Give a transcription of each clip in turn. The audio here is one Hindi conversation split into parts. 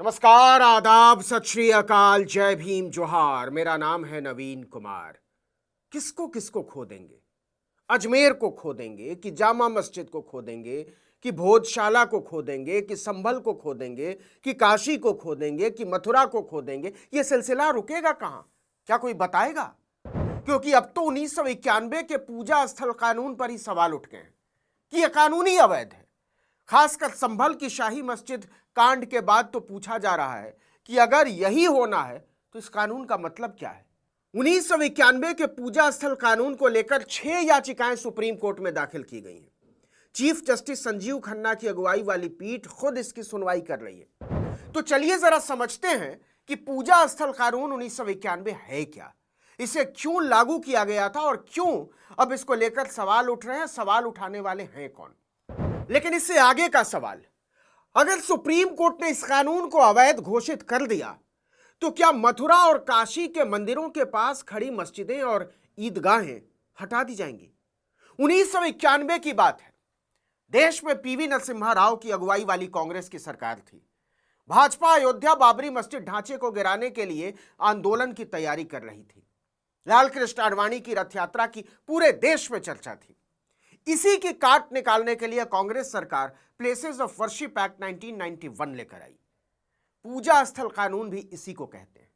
नमस्कार, आदाब, सत श्री अकाल, जय भीम, जोहार। मेरा नाम है नवीन कुमार। किसको किसको खो देंगे? अजमेर को खो देंगे कि जामा मस्जिद को खो देंगे कि भोजशाला को खो देंगे कि संभल को खो देंगे कि काशी को खो देंगे कि मथुरा को खो देंगे? यह सिलसिला रुकेगा कहां? क्या कोई बताएगा? क्योंकि अब तो 1991 के पूजा स्थल कानून पर ही सवाल उठ गए हैं कि यह कानूनी अवैध है। खासकर संभल की शाही मस्जिद कांड के बाद तो पूछा जा रहा है कि अगर यही होना है तो इस कानून का मतलब क्या है? 1991 के पूजा स्थल कानून को लेकर 6 याचिकाएं सुप्रीम कोर्ट में दाखिल की गई हैं। चीफ जस्टिस संजीव खन्ना की अगुवाई वाली पीठ खुद इसकी सुनवाई कर रही है। तो चलिए जरा समझते हैं कि पूजा स्थल कानून 1991 है क्या, इसे क्यों लागू किया गया था और क्यों अब इसको लेकर सवाल उठ रहे हैं, सवाल उठाने वाले हैं कौन। लेकिन इससे आगे का सवाल, अगर सुप्रीम कोर्ट ने इस कानून को अवैध घोषित कर दिया तो क्या मथुरा और काशी के मंदिरों के पास खड़ी मस्जिदें और ईदगाहें हटा दी जाएंगी? 1991 की बात है। देश में पीवी नरसिम्हा राव की अगुवाई वाली कांग्रेस की सरकार थी। भाजपा अयोध्या बाबरी मस्जिद ढांचे को गिराने के लिए आंदोलन की तैयारी कर रही थी। लाल कृष्ण आडवाणी की रथ यात्रा की पूरे देश में चर्चा थी। इसी की काट निकालने के लिए कांग्रेस सरकार प्लेसेस ऑफ वर्शिप एक्ट 1991 लेकर आई। पूजा स्थल कानून भी इसी को कहते हैं।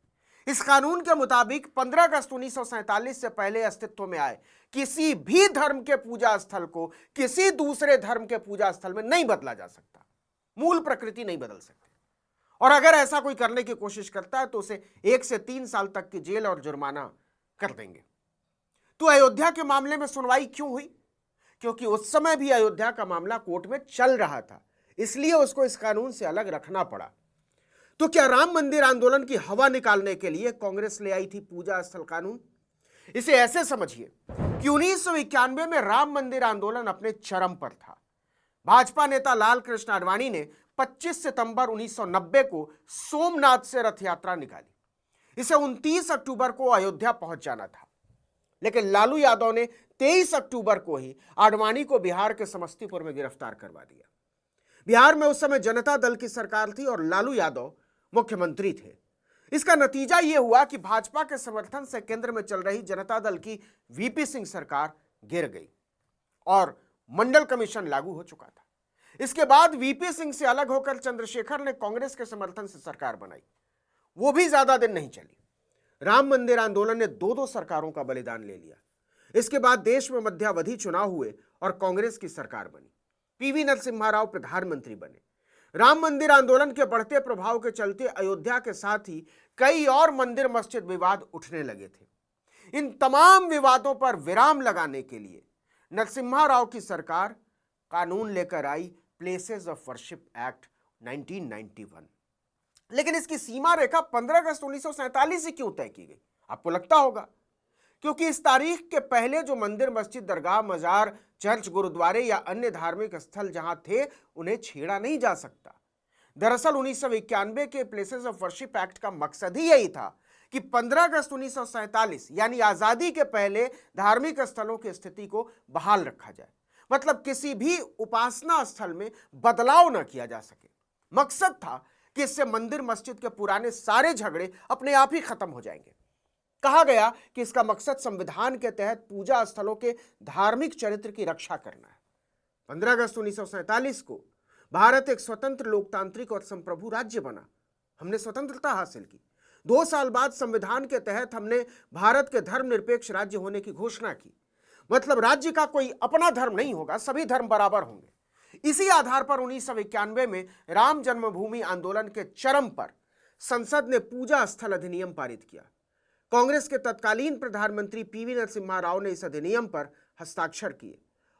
इस कानून के मुताबिक 15 अगस्त 1947 से पहले अस्तित्व में आए किसी भी धर्म के पूजा स्थल को किसी दूसरे धर्म के पूजा स्थल में नहीं बदला जा सकता। मूल प्रकृति नहीं बदल सकती, और अगर ऐसा कोई करने की कोशिश करता है तो उसे 1 से 3 साल तक की जेल और जुर्माना कर देंगे। तो अयोध्या के मामले में सुनवाई क्यों हुई? क्योंकि उस समय भी अयोध्या का मामला कोर्ट में चल रहा था, इसलिए उसको इस कानून से अलग रखना पड़ा। तो क्या राम मंदिर आंदोलन की हवा निकालने के लिए कांग्रेस ले आई थी पूजा स्थल कानून? इसे ऐसे समझिए कि 1991 में राम मंदिर आंदोलन अपने चरम पर था। भाजपा नेता लाल कृष्ण आडवाणी ने 25 सितंबर 1990 को सोमनाथ से रथ यात्रा निकाली। इसे 29 अक्टूबर को अयोध्या पहुंच जाना था, लेकिन लालू यादव ने 23 अक्टूबर को ही आडवाणी को बिहार के समस्तीपुर में गिरफ्तार करवा दिया। बिहार में उस समय जनता दल की सरकार थी और लालू यादव मुख्यमंत्री थे। इसका नतीजा यह हुआ कि भाजपा के समर्थन से केंद्र में चल रही जनता दल की वीपी सिंह सरकार गिर गई और मंडल कमीशन लागू हो चुका था। इसके बाद वीपी सिंह से अलग होकर चंद्रशेखर ने कांग्रेस के समर्थन से सरकार बनाई। वो भी ज्यादा दिन नहीं चली। राम मंदिर आंदोलन ने 2 सरकारों का बलिदान ले लिया। इसके बाद देश में मध्यावधि चुनाव हुए और कांग्रेस की सरकार बनी। पीवी नरसिम्हा राव प्रधानमंत्री बने। राम मंदिर आंदोलन के बढ़ते प्रभाव के चलते अयोध्या के साथ ही कई और मंदिर मस्जिद विवाद उठने लगे थे। इन तमाम विवादों पर विराम लगाने के लिए नरसिम्हा राव की सरकार कानून लेकर आई, प्लेसेस ऑफ वर्शिप एक्ट 1991। लेकिन इसकी सीमा रेखा 15 अगस्त 1947 से क्यों तय की गई? आपको लगता होगा क्योंकि इस तारीख के पहले जो मंदिर, मस्जिद, दरगाह, मजार, चर्च, गुरुद्वारे या अन्य धार्मिक स्थल जहां थे, उन्हें छेड़ा नहीं जा सकता। दरअसल 1991 के प्लेसेस ऑफ वर्शिप एक्ट का मकसद ही यही था कि 15 अगस्त 1947 यानी आजादी के पहले धार्मिक स्थलों की स्थिति को बहाल रखा जाए। मतलब किसी भी उपासना स्थल में बदलाव न किया जा सके। मकसद था कि इससे मंदिर मस्जिद के पुराने सारे झगड़े अपने आप ही खत्म हो जाएंगे। कहा गया कि इसका मकसद संविधान के तहत पूजा स्थलों के धार्मिक चरित्र की रक्षा करना है। 15 अगस्त 1947 को भारत एक स्वतंत्र, लोकतांत्रिक और संप्रभु राज्य बना। हमने स्वतंत्रता हासिल की। 2 साल बाद संविधान के तहत हमने भारत के धर्मनिरपेक्ष राज्य होने की घोषणा की। मतलब राज्य का कोई अपना धर्म नहीं होगा, सभी धर्म बराबर होंगे। इसी आधार पर 1991 में राम जन्मभूमि आंदोलन के चरम पर संसद ने पूजा स्थल अधिनियम पारित किया। कांग्रेस के तत्कालीन प्रधानमंत्री पीवी नरसिम्हा राव ने इस अधिनियम पर हस्ताक्षर किए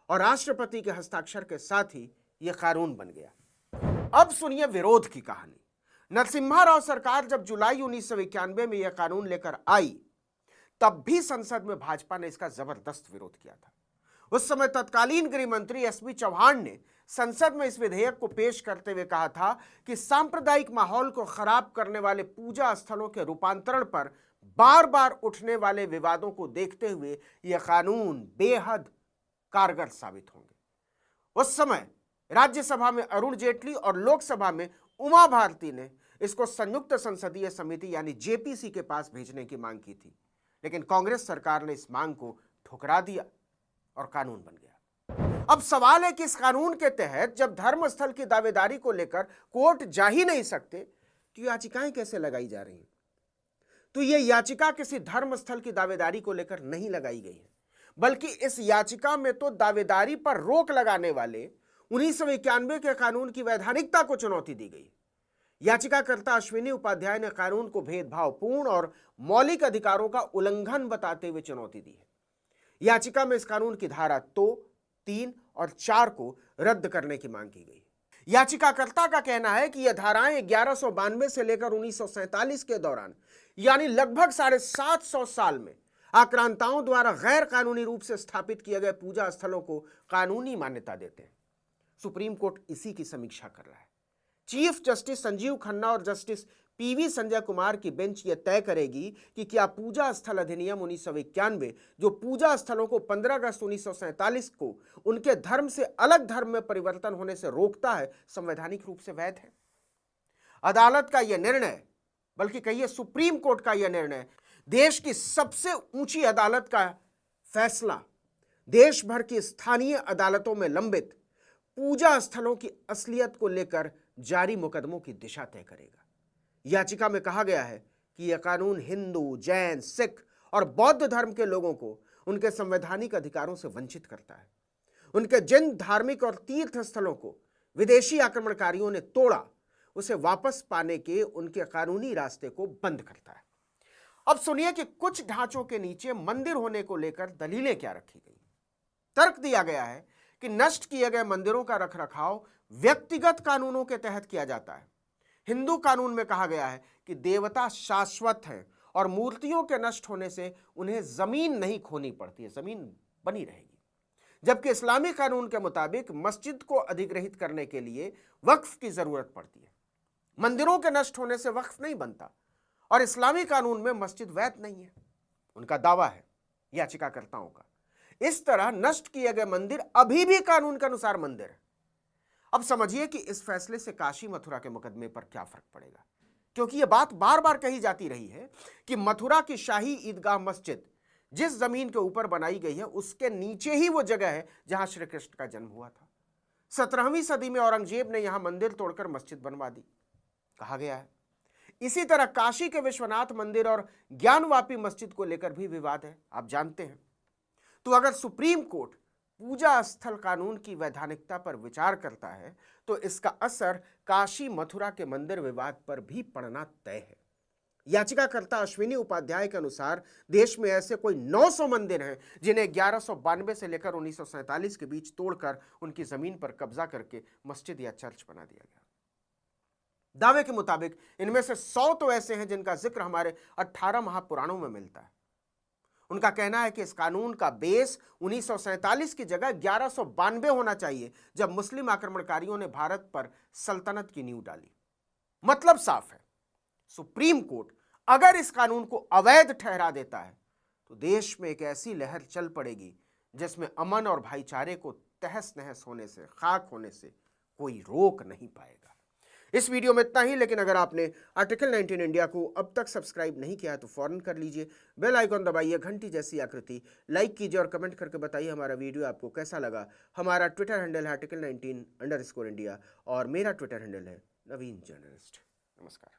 और राष्ट्रपति के हस्ताक्षर के साथ ही यह कानून बन गया। अब सुनिए विरोध की कहानी। नरसिम्हा राव सरकार जब जुलाई 1991 में यह कानून लेकर आई, तब भी संसद में भाजपा ने इसका जबरदस्त विरोध किया था। उस समय तत्कालीन गृह मंत्री एसपी चौहान ने संसद में इस विधेयक को पेश करते हुए कहा था कि सांप्रदायिक माहौल को खराब करने वाले पूजा स्थलों के रूपांतरण पर बार बार उठने वाले विवादों को देखते हुए यह कानून बेहद कारगर साबित होंगे। उस समय राज्यसभा में अरुण जेटली और लोकसभा में उमा भारती ने इसको संयुक्त संसदीय समिति यानी जेपीसी के पास भेजने की मांग की थी, लेकिन कांग्रेस सरकार ने इस मांग को ठुकरा दिया और कानून बन गया। अब सवाल है कि इस कानून के तहत जब धर्मस्थल की दावेदारी को लेकर कोर्ट जा ही नहीं सकते तो याचिकाएं कैसे लगाई जा रही हैं? तो यह याचिका किसी धर्मस्थल की दावेदारी को लेकर नहीं लगाई गई है, बल्कि इस याचिका में तो दावेदारी पर रोक लगाने वाले 1991 के कानून की वैधानिकता को चुनौती दी गई। याचिकाकर्ता अश्विनी उपाध्याय ने कानून को भेदभावपूर्ण और मौलिक अधिकारों का उल्लंघन बताते हुए चुनौती दी है। याचिका में इस कानून की धारा 2, 3 और 4 को रद्द करने की मांग की गई। याचिकाकर्ता का कहना है कि यह धाराएं 1192 से लेकर 1947 के दौरान यानी लगभग 750 साल में आक्रांताओं द्वारा गैर कानूनी रूप से स्थापित किए गए पूजा स्थलों को कानूनी मान्यता देते हैं। सुप्रीम कोर्ट इसी की समीक्षा कर रहा है। चीफ जस्टिस संजीव खन्ना और जस्टिस पीवी संजय कुमार की बेंच यह तय करेगी कि क्या पूजा स्थल अधिनियम 1991 जो पूजा स्थलों को 15 अगस्त 1947 को उनके धर्म से अलग धर्म में परिवर्तन होने से रोकता है, संवैधानिक रूप से वैध है। अदालत का यह निर्णय, बल्कि कहिए सुप्रीम कोर्ट का यह निर्णय, देश की सबसे ऊंची अदालत का फैसला देश भर की स्थानीय अदालतों में लंबित पूजा स्थलों की असलियत को लेकर जारी मुकदमों की दिशा तय करेगा। याचिका में कहा गया है कि यह कानून हिंदू, जैन, सिख और बौद्ध धर्म के लोगों को उनके संवैधानिक अधिकारों से वंचित करता है। उनके जिन धार्मिक और तीर्थ स्थलों को विदेशी आक्रमणकारियों ने तोड़ा, उसे वापस पाने के उनके कानूनी रास्ते को बंद करता है। अब सुनिए कि कुछ ढांचों के नीचे मंदिर होने को लेकर दलीलें क्या रखी गई। तर्क दिया गया है कि नष्ट किए गए मंदिरों का रखरखाव व्यक्तिगत कानूनों के तहत किया जाता है। हिंदू कानून में कहा गया है कि देवता शाश्वत हैं और मूर्तियों के नष्ट होने से उन्हें जमीन नहीं खोनी पड़ती है, जमीन बनी रहेगी। जबकि इस्लामी कानून के मुताबिक मस्जिद को अधिग्रहित करने के लिए वक्फ की जरूरत पड़ती है। मंदिरों के नष्ट होने से वक्फ नहीं बनता और इस्लामी कानून में मस्जिद वैध नहीं है, उनका दावा है याचिकाकर्ताओं का। इस तरह नष्ट किए गए मंदिर अभी भी कानून के अनुसार मंदिर है। अब समझिए कि इस फैसले से काशी मथुरा के मुकदमे पर क्या फर्क पड़ेगा, क्योंकि यह बात बार बार कही जाती रही है कि मथुरा की शाही ईदगाह मस्जिद जिस जमीन के ऊपर बनाई गई है उसके नीचे ही वो जगह है जहां श्री कृष्ण का जन्म हुआ था। 17वीं सदी में औरंगजेब ने यहां मंदिर तोड़कर मस्जिद बनवा दी, कहा गया है। इसी तरह काशी के विश्वनाथ मंदिर और ज्ञानवापी मस्जिद को लेकर भी विवाद है, आप जानते हैं। तो अगर सुप्रीम कोर्ट पूजा स्थल कानून की वैधानिकता पर विचार करता है तो इसका असर काशी मथुरा के मंदिर विवाद पर भी पड़ना तय है। याचिकाकर्ता अश्विनी उपाध्याय के अनुसार देश में ऐसे कोई 900 मंदिर हैं जिन्हें 1192 से लेकर 1947 के बीच तोड़कर उनकी जमीन पर कब्जा करके मस्जिद या चर्च बना दिया गया। दावे के मुताबिक इनमें से 100 तो ऐसे हैं जिनका जिक्र हमारे 18 महापुराणों में मिलता है। उनका कहना है कि इस कानून का बेस 1947 की जगह 1192 होना चाहिए, जब मुस्लिम आक्रमणकारियों ने भारत पर सल्तनत की नींव डाली। मतलब साफ है, सुप्रीम कोर्ट अगर इस कानून को अवैध ठहरा देता है तो देश में एक ऐसी लहर चल पड़ेगी जिसमें अमन और भाईचारे को तहस नहस होने से, खाक होने से कोई रोक नहीं पाएगा। इस वीडियो में इतना ही, लेकिन अगर आपने आर्टिकल 19 इंडिया को अब तक सब्सक्राइब नहीं किया है तो फौरन कर लीजिए। बेल आइकॉन दबाइए, घंटी जैसी आकृति, लाइक कीजिए और कमेंट करके बताइए हमारा वीडियो आपको कैसा लगा। हमारा ट्विटर हैंडल है article19_India और मेरा ट्विटर हैंडल है नवीन जर्नलिस्ट। नमस्कार।